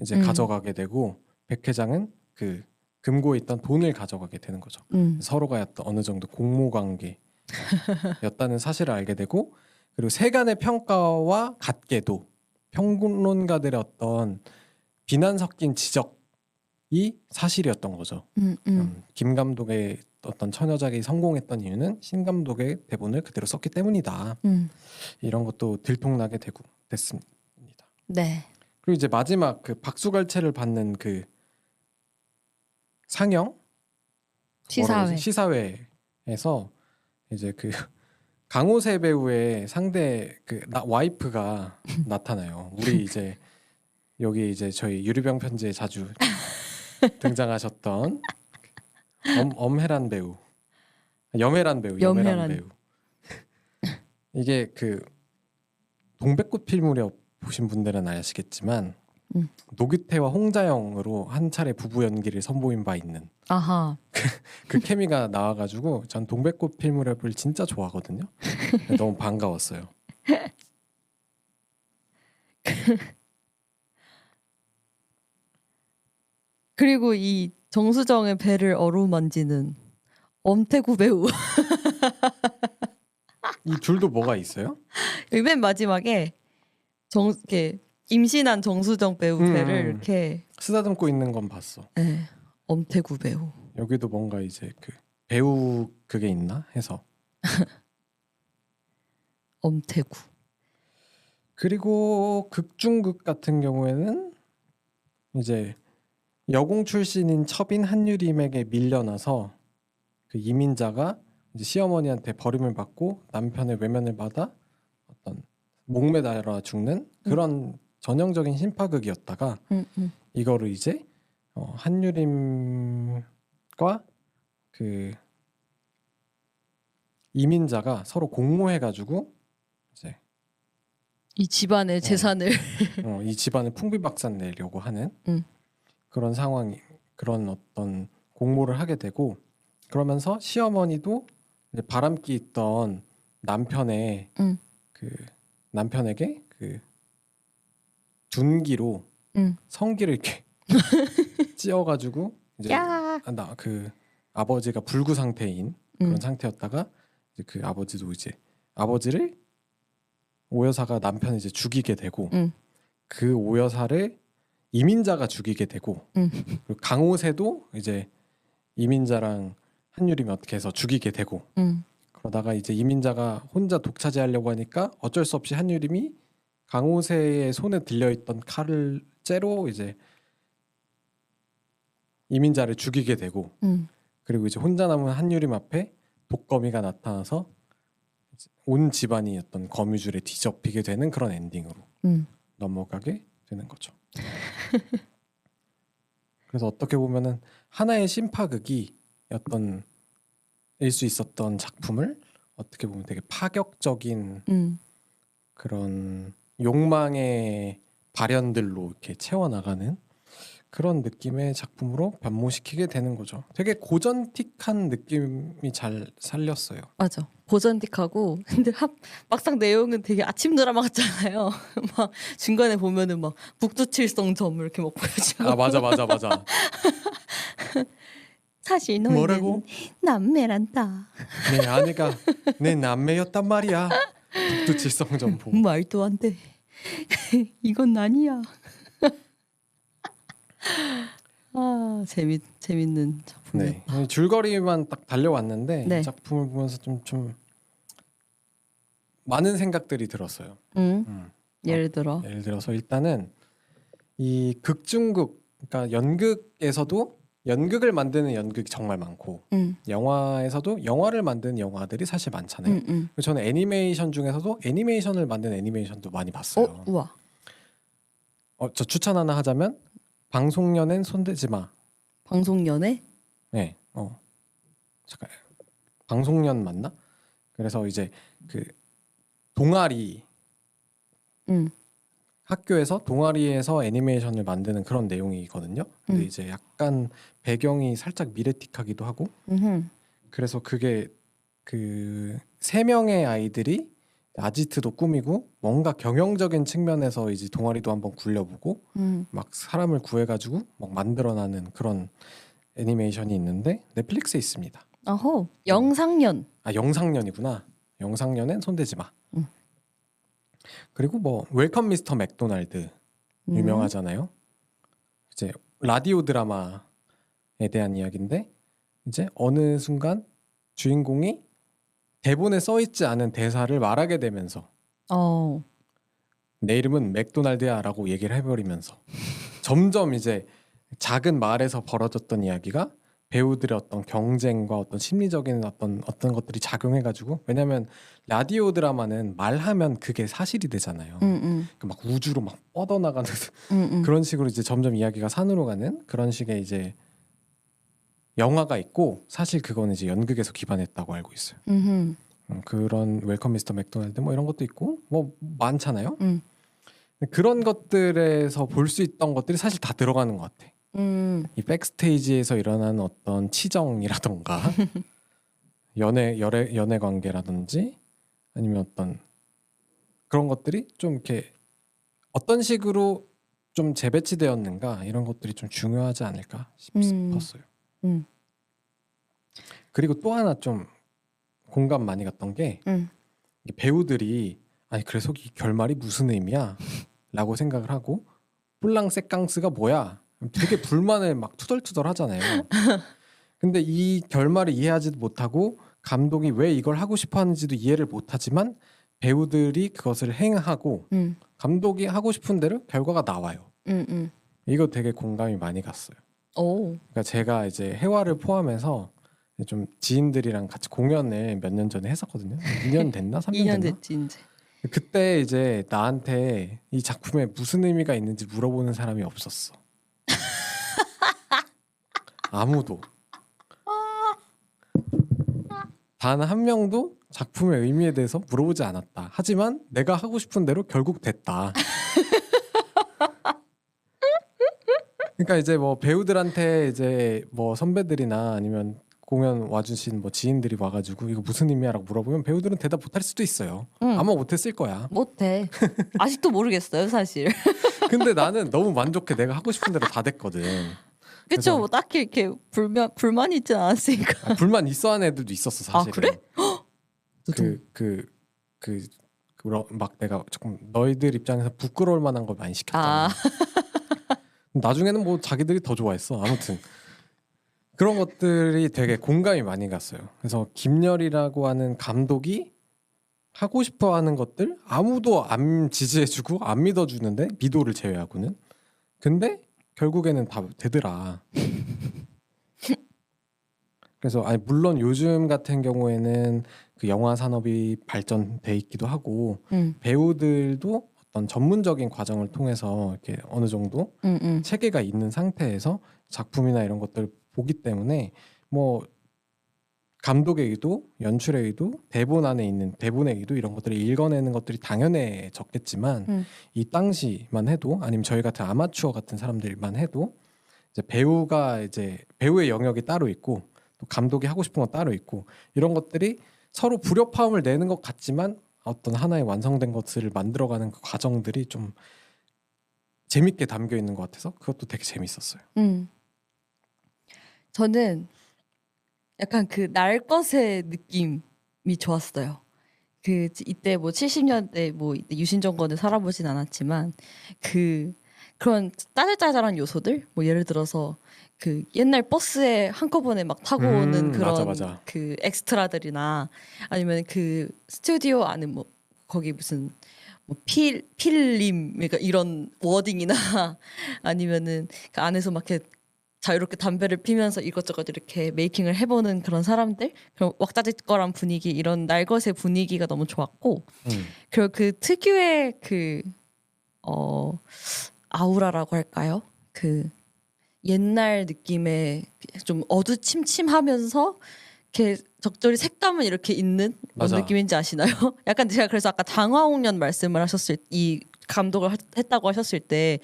이제 가져가게 되고 백 회장은 그 금고에 있던 돈을 가져가게 되는 거죠. 서로가 어느 정도 공모 관계였다는 사실을 알게 되고 그리고 세간의 평가와 같게도 평론가들의 어떤 비난 섞인 지적이 사실이었던 거죠. 김 감독의 어떤 처녀작이 성공했던 이유는 신 감독의 대본을 그대로 썼기 때문이다. 이런 것도 들통나게 됐습니다. 네. 그리고 이제 마지막 그 박수갈채를 받는 그 상영 시사회에서 이제 그 강호세 배우의 상대 그 와이프가 나타나요. 우리 이제 여기 이제 저희 유리병 편지에 자주 등장하셨던 염혜란 배우. 이게 그 동백꽃 필 무렵 보신 분들은 아시겠지만 노규태와 홍자영으로 한 차례 부부 연기를 선보인 바 있는 그 케미가 나와가지고 전 동백꽃 필 무렵을 진짜 좋아하거든요. 너무 반가웠어요. 그리고 이 정수정의 배를 어루만지는 엄태구 배우. 이 둘도 뭐가 있어요? 맨 마지막에 이렇게 임신한 정수정 배우 배를 이렇게 쓰다듬고 있는 건 봤어. 네, 엄태구 배우. 여기도 뭔가 이제 그 배우 그게 있나 해서. 엄태구. 그리고 극중극 같은 경우에는 이제 여공 출신인 첩인 한유림에게 밀려나서 그 이민자가 이제 시어머니한테 버림을 받고 남편의 외면을 받아 어떤 목매달아 죽는 그런 전형적인 신파극이었다가 이거를 이제 한유림과 그 이민자가 서로 공모해가지고 이제 이 집안의 재산을 이 집안을 풍비박산 내려고 하는 그런 상황이 그런 어떤 공모를 하게 되고 그러면서 시어머니도 이제 바람기 있던 남편의 그 남편에게 그 둔기로 성기를 이렇게 찧어가지고 이제 야. 나 그 아버지가 불구 상태인 그런 상태였다가 이제 그 아버지도 이제 아버지를 오여사가 남편을 이제 죽이게 되고 그 오여사를 이민자가 죽이게 되고 그리고 강호세도 이제 이민자랑 한유림이 어떻게 해서 죽이게 되고 그러다가 이제 이민자가 혼자 독차지하려고 하니까 어쩔 수 없이 한유림이 강호세의 손에 들려있던 칼을 째로 이제 이민자를 죽이게 되고 그리고 이제 혼자 남은 한유림 앞에 독거미가 나타나서 온 집안이 어떤 거미줄에 뒤덮이게 되는 그런 엔딩으로 넘어가게 되는 거죠. 그래서 어떻게 보면은 하나의 심파극이 어떤 일 수 있었던 작품을 어떻게 보면 되게 파격적인 그런 욕망의 발현들로 이렇게 채워나가는 그런 느낌의 작품으로 변모시키게 되는 거죠. 되게 고전틱한 느낌이 잘 살렸어요. 맞아. 고전틱하고 근데 막상 내용은 되게 아침 드라마 같잖아요. 막 중간에 보면은 막 북두칠성점 이렇게 막 보여주고. 아 맞아. 사실 너희는 뭐라고? 남매란다. 내 아내가 내 남매였단 말이야. 북두칠성전보. 말도 안 돼. 이건 아니야. 아 재밌는 작품이에요. 네. 줄거리만 딱 달려왔는데 네. 이 작품을 보면서 좀 많은 생각들이 들었어요. 예를 들어. 예를 들어서 일단은 이 극중극, 그러니까 연극에서도 연극을 만드는 연극이 정말 많고 영화에서도 영화를 만드는 영화들이 사실 많잖아요. 그리고 저는 애니메이션 중에서도 애니메이션을 만드는 애니메이션도 많이 봤어요. 우와. 저 추천 하나 하자면 방송연엔 손대지 마. 방송연애? 네. 잠깐. 방송연 맞나? 그래서 이제 그 동아리 학교에서 동아리에서 애니메이션을 만드는 그런 내용이거든요. 근데 이제 약간 배경이 살짝 미래틱하기도 하고. 그래서 그게 그 세 명의 아이들이 아지트도 꾸미고 뭔가 경영적인 측면에서 이제 동아리도 한번 굴려보고 막 사람을 구해가지고 막 만들어나는 그런 애니메이션이 있는데 넷플릭스에 있습니다. 어허. 영상연. 아 영상연이구나. 영상연엔 손대지 마. 그리고 뭐 웰컴 미스터 맥도날드 유명하잖아요. 이제 라디오 드라마에 대한 이야기인데 이제 어느 순간 주인공이 대본에 써 있지 않은 대사를 말하게 되면서 내 이름은 맥도날드야라고 얘기를 해버리면서 점점 이제 작은 말에서 벌어졌던 이야기가 배우들의 어떤 경쟁과 어떤 심리적인 어떤 것들이 작용해가지고 왜냐하면 라디오 드라마는 말하면 그게 사실이 되잖아요. 막 우주로 막 뻗어나가는 그런 식으로 이제 점점 이야기가 산으로 가는 그런 식의 이제 영화가 있고 사실 그거는 이제 연극에서 기반했다고 알고 있어요. 그런 웰컴 미스터 맥도날드 뭐 이런 것도 있고 뭐 많잖아요. 그런 것들에서 볼 수 있던 것들이 사실 다 들어가는 것 같아. 이 백스테이지에서 일어나는 어떤 치정이라던가 연애 관계라든지 아니면 어떤 그런 것들이 좀 이렇게 어떤 식으로 좀 재배치되었는가 이런 것들이 좀 중요하지 않을까 싶었어요. 그리고 또 하나 좀 공감 많이 갔던 게 배우들이 아니 그래서 이 결말이 무슨 의미야? 라고 생각을 하고 뿔랑세깡스가 뭐야? 되게 불만을 막 투덜투덜 하잖아요. 근데 이 결말을 이해하지도 못하고 감독이 왜 이걸 하고 싶어 하는지도 이해를 못하지만 배우들이 그것을 행하고 감독이 하고 싶은 대로 결과가 나와요. 이거 되게 공감이 많이 갔어요. 오. 그러니까 제가 이제 해화를 포함해서 좀 지인들이랑 같이 공연을 몇 년 전에 했었거든요. 2년 됐나? 3년 2년 됐나? 됐지 이제. 그때 이제 나한테 이 작품에 무슨 의미가 있는지 물어보는 사람이 없었어. 아무도. 단 한 명도 작품의 의미에 대해서 물어보지 않았다. 하지만 내가 하고 싶은 대로 결국 됐다. 그러니까 이제 뭐 배우들한테 이제 뭐 선배들이나 아니면 공연 와주신 뭐 지인들이 와가지고 이거 무슨 의미야라고 물어보면 배우들은 대답 못할 수도 있어요. 응. 아마 못했을 거야. 못해. 아직도 모르겠어요 사실. 근데 나는 너무 만족해. 내가 하고 싶은 대로 다 됐거든. 그쵸. 그래서- 뭐 딱히 이렇게 불만 있지 않았으니까. 불만 있어 하는 애들도 있었어 사실은. 그래? 막 내가 조금 너희들 입장에서 부끄러울 만한 걸 많이 시켰잖아. 아. 나중에는 뭐 자기들이 더 좋아했어. 아무튼 그런 것들이 되게 공감이 많이 갔어요. 그래서 김열이라고 하는 감독이 하고 싶어하는 것들 아무도 안 지지해주고 안 믿어주는데 미도를 제외하고는. 근데 결국에는 다 되더라. 그래서 아니 물론 요즘 같은 경우에는 그 영화 산업이 발전돼 있기도 하고 배우들도 어떤 전문적인 과정을 통해서 이렇게 어느 정도 체계가 있는 상태에서 작품이나 이런 것들을 보기 때문에 뭐 감독의 의도, 연출의 의도, 대본 안에 있는 대본의 의도 이런 것들을 읽어내는 것들이 당연해졌겠지만 이 당시만 해도 아니면 저희 같은 아마추어 같은 사람들만 해도 이제 배우가 이제 배우의 영역이 따로 있고 또 감독이 하고 싶은 건 따로 있고 이런 것들이 서로 불협화음을 내는 것 같지만 어떤 하나의 완성된 것을 만들어가는 그 과정들이 좀 재밌게 담겨 있는 것 같아서 그것도 되게 재밌었어요. 저는 약간 그 날 것의 느낌이 좋았어요. 그 이때 뭐 70년대 뭐 이때 유신정권을 살아보진 않았지만 그런 짜잘짜잘한 요소들 뭐 예를 들어서 그 옛날 버스에 한꺼번에 막 타고 오는 그런 맞아. 그 엑스트라들이나 아니면 그 스튜디오 안에 뭐 거기 무슨 뭐 필름 그러니까 이런 워딩이나 아니면은 그 안에서 막 이렇게 자유롭게 담배를 피면서 이것저것 이렇게 메이킹을 해보는 그런 사람들 그런 왁자지껄한 분위기 이런 날것의 분위기가 너무 좋았고 그리고 그 특유의 그 아우라라고 할까요? 그 옛날 느낌의 좀 어두침침하면서 이렇게 적절히 색감은 이렇게 있는 뭔 맞아. 느낌인지 아시나요? 약간 제가 그래서 아까 장화홍련 말씀을 하셨을 이 감독을 했다고 하셨을 때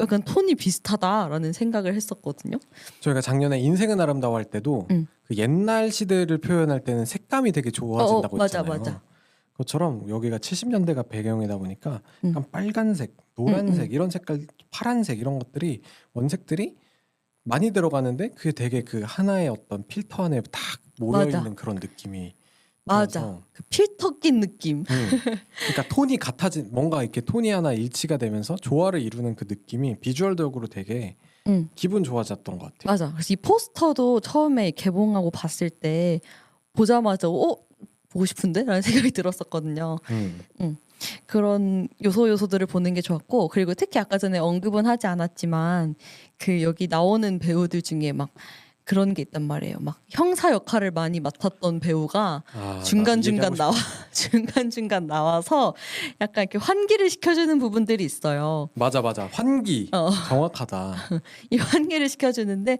약간 톤이 비슷하다라는 생각을 했었거든요. 저희가 작년에 인생은 아름다워 할 때도 그 옛날 시대를 표현할 때는 색감이 되게 좋아진다고 맞아, 했잖아요. 맞아. 그것처럼 여기가 70년대가 배경이다 보니까 약간 빨간색, 노란색 이런 색깔, 파란색 이런 것들이 원색들이 많이 들어가는데 그게 되게 그 하나의 어떤 필터 안에 딱 모여 맞아. 있는 그런 느낌이 맞아. 들어서 그 필터 낀 느낌. 그러니까 톤이 같아진 뭔가 이렇게 톤이 하나 일치가 되면서 조화를 이루는 그 느낌이 비주얼적으로 되게 기분 좋아졌던 것 같아요. 맞아. 그래서 이 포스터도 처음에 개봉하고 봤을 때 보자마자 보고 싶은데? 라는 생각이 들었었거든요. 그런 요소들을 보는 게 좋았고 그리고 특히 아까 전에 언급은 하지 않았지만 그 여기 나오는 배우들 중에 막 그런 게 있단 말이에요. 막 형사 역할을 많이 맡았던 배우가 중간중간 중간중간 나와서 약간 이렇게 환기를 시켜주는 부분들이 있어요. 맞아. 환기. 정확하다. 이 환기를 시켜주는데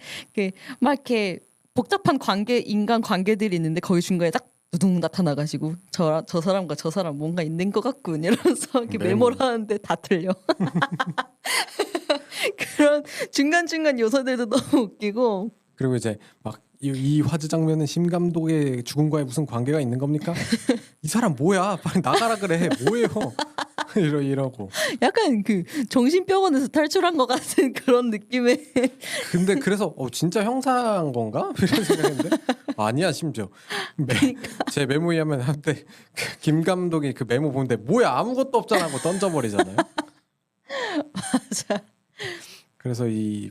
막 이렇게 복잡한 인간 관계들이 있는데 거기 중간에 딱 두둥 나타나가지고 저 사람과 저 사람 뭔가 있는 것 같군 이러면서 이렇게 메모를 하는데 다 틀려. 그런 중간중간 요소들도 너무 웃기고 그리고 이제 막 이 화즈 장면은 심 감독의 죽음과의 무슨 관계가 있는 겁니까? 이 사람 뭐야? 빨리 나가라 그래. 뭐예요? 이러고. 약간 그 정신병원에서 탈출한 것 같은 그런 느낌의. 근데 그래서 진짜 형사인 건가? 이런 생각했는데 아니야 심지어. 제 메모에 하면 한때 김 감독이 그 메모 보는데 뭐야 아무것도 없잖아 하고 던져버리잖아요. 맞아. 그래서 이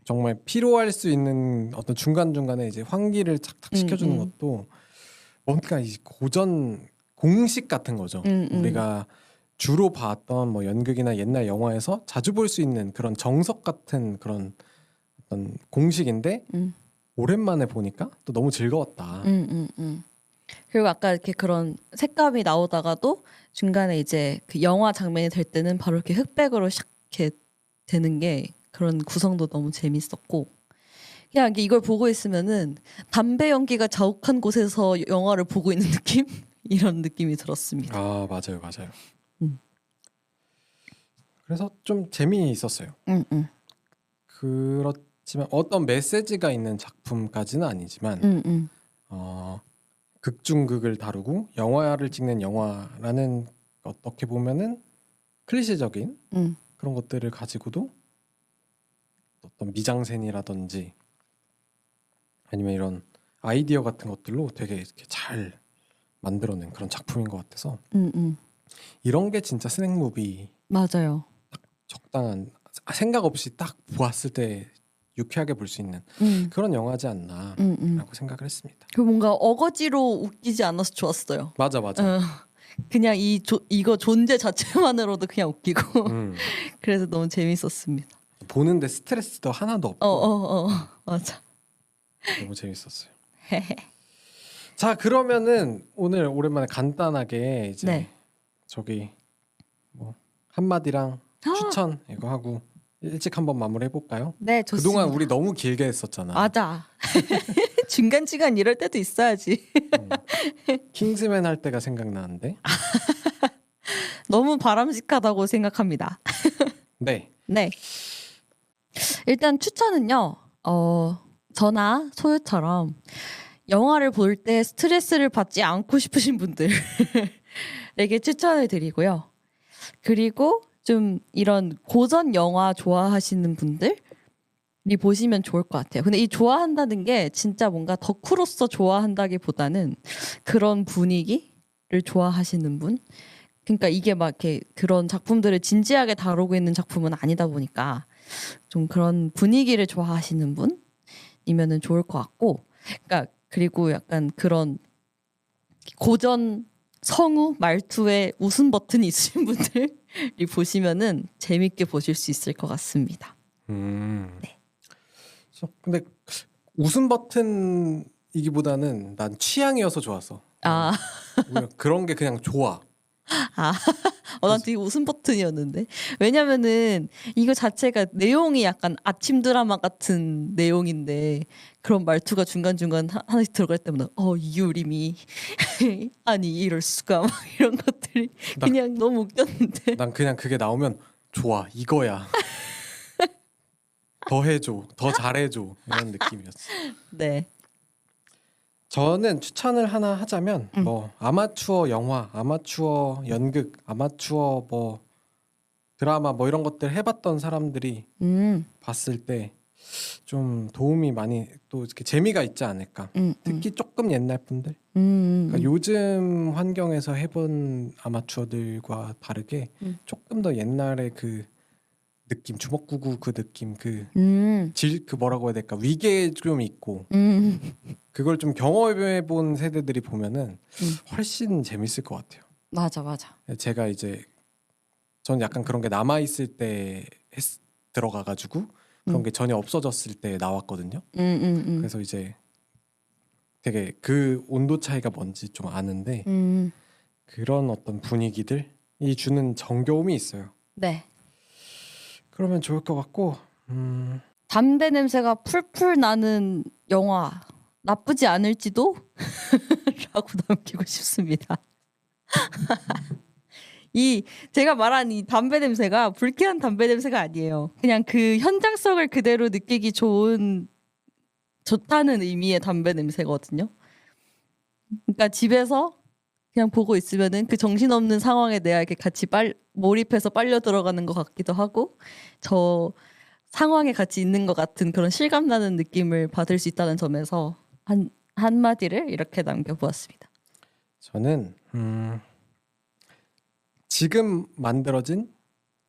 정말 필요할 수 있는 어떤 중간중간에 이제 환기를 착착 시켜주는 것도 뭔가 이 고전 공식 같은 거죠. 우리가 주로 봤던 뭐 연극이나 옛날 영화에서 자주 볼 수 있는 그런 정석 같은 그런 어떤 공식인데 오랜만에 보니까 또 너무 즐거웠다. 그리고 아까 이렇게 그런 색감이 나오다가도 중간에 이제 그 영화 장면이 될 때는 바로 이렇게 흑백으로 샥 이렇게 되는 게 그런 구성도 너무 재밌었고 그냥 이걸 보고 있으면은 담배 연기가 자욱한 곳에서 영화를 보고 있는 느낌 이런 느낌이 들었습니다. 아 맞아요, 맞아요. 음. 그래서 좀 재미있었어요. 그렇지만 어떤 메시지가 있는 작품까지는 아니지만 극중극을 다루고 영화를 찍는 영화라는 어떻게 보면은 클리셰적인 그런 것들을 가지고도 어떤 미장센이라든지 아니면 이런 아이디어 같은 것들로 되게 이렇게 잘 만들어낸 그런 작품인 것 같아서 이런 게 진짜 스낵 무비 맞아요. 적당한 생각 없이 딱 보았을 때 유쾌하게 볼 수 있는 그런 영화지 않나라고 생각을 했습니다. 그 뭔가 어거지로 웃기지 않아서 좋았어요. 맞아. 그냥 이거 존재 자체만으로도 그냥 웃기고 그래서 너무 재밌었습니다. 보는데 스트레스도 하나도 없고 맞아. 너무 재밌었어요. 자 그러면은 오늘 오랜만에 간단하게 이제 네. 저기 뭐 한마디랑 추천 이거 하고 일찍 한번 마무리 해볼까요? 네, 좋습니다. 그동안 우리 너무 길게 했었잖아. 맞아. 중간중간 이럴 때도 있어야지. 킹스맨 할 때가 생각나는데. 너무 바람직하다고 생각합니다. 네. 네. 일단 추천은요. 저나 소유처럼 영화를 볼 때 스트레스를 받지 않고 싶으신 분들에게 추천을 드리고요. 그리고 좀 이런 고전 영화 좋아하시는 분들이 보시면 좋을 것 같아요. 근데 이 좋아한다는 게 진짜 뭔가 덕후로서 좋아한다기보다는 그런 분위기를 좋아하시는 분. 그러니까 이게 막 이렇게 그런 작품들을 진지하게 다루고 있는 작품은 아니다 보니까 좀 그런 분위기를 좋아하시는 분이면은 좋을 것 같고, 그러니까 그리고 약간 그런 고전 성우 말투에 웃음 버튼이 있으신 분들이 보시면은 재밌게 보실 수 있을 것 같습니다. 네. 근데 웃음 버튼이기보다는 난 취향이어서 좋았어. 아, 그런 게 그냥 좋아. 난 되게 웃음 버튼이었는데. 왜냐면은 이거 자체가 내용이 약간 아침 드라마 같은 내용인데 그런 말투가 중간중간 하나씩 들어갈 때마다 이유림이 아니 이럴 수가 막 이런 것들이 그냥 너무 웃겼는데. 난 그냥 그게 나오면 좋아 이거야. 더 해줘, 더 잘해줘 이런 느낌이었어. 네. 저는 추천을 하나 하자면 뭐 아마추어 영화, 아마추어 연극, 아마추어 뭐 드라마 뭐 이런 것들 해봤던 사람들이 봤을 때 좀 도움이 많이 또 이렇게 재미가 있지 않을까. 특히 조금 옛날 분들. 그러니까 요즘 환경에서 해본 아마추어들과 다르게 조금 더 옛날의 그 느낌, 주먹구구 그 느낌, 그 뭐라고 해야 될까, 위계 좀 있고 그걸 좀 경험해본 세대들이 보면은 훨씬 재밌을 것 같아요. 맞아. 제가 이제 전 약간 그런 게 남아 있을 때 들어가가지고 그런 게 전혀 없어졌을 때 나왔거든요. 그래서 이제 되게 그 온도 차이가 뭔지 좀 아는데 그런 어떤 분위기들이 주는 정겨움이 있어요. 네. 그러면 좋을 것 같고 담배 냄새가 풀풀 나는 영화 나쁘지 않을지도 라고 남기고 싶습니다. 이 제가 말한 이 담배 냄새가 불쾌한 담배 냄새가 아니에요. 그냥 그 현장성을 그대로 느끼기 좋다는 의미의 담배 냄새거든요. 그러니까 집에서 그냥 보고 있으면은 그 정신없는 상황에 내가 이렇게 같이 몰입해서 빨려 들어가는 것 같기도 하고 저 상황에 같이 있는 것 같은 그런 실감나는 느낌을 받을 수 있다는 점에서 한마디를 이렇게 남겨보았습니다. 저는 지금 만들어진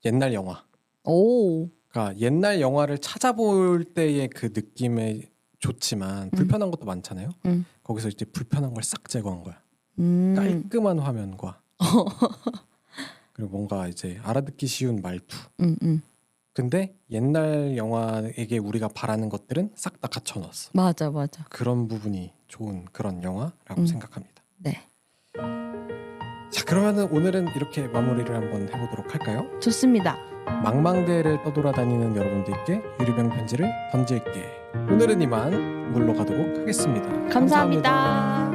옛날 영화. 그러니까 옛날 영화를 찾아볼 때의 그 느낌에 좋지만 불편한 것도 많잖아요. 거기서 이제 불편한 걸 싹 제거한 거야. 깔끔한 화면과 그리고 뭔가 이제 알아듣기 쉬운 말투. 근데 옛날 영화에게 우리가 바라는 것들은 싹 다 갖춰놨어. 맞아. 그런 부분이 좋은 그런 영화라고 생각합니다. 네. 자, 그러면은 오늘은 이렇게 마무리를 한번 해보도록 할까요? 좋습니다. 망망대해를 떠돌아다니는 여러분들께 유리병 편지를 던질게. 오늘은 이만 물러가도록 하겠습니다. 감사합니다.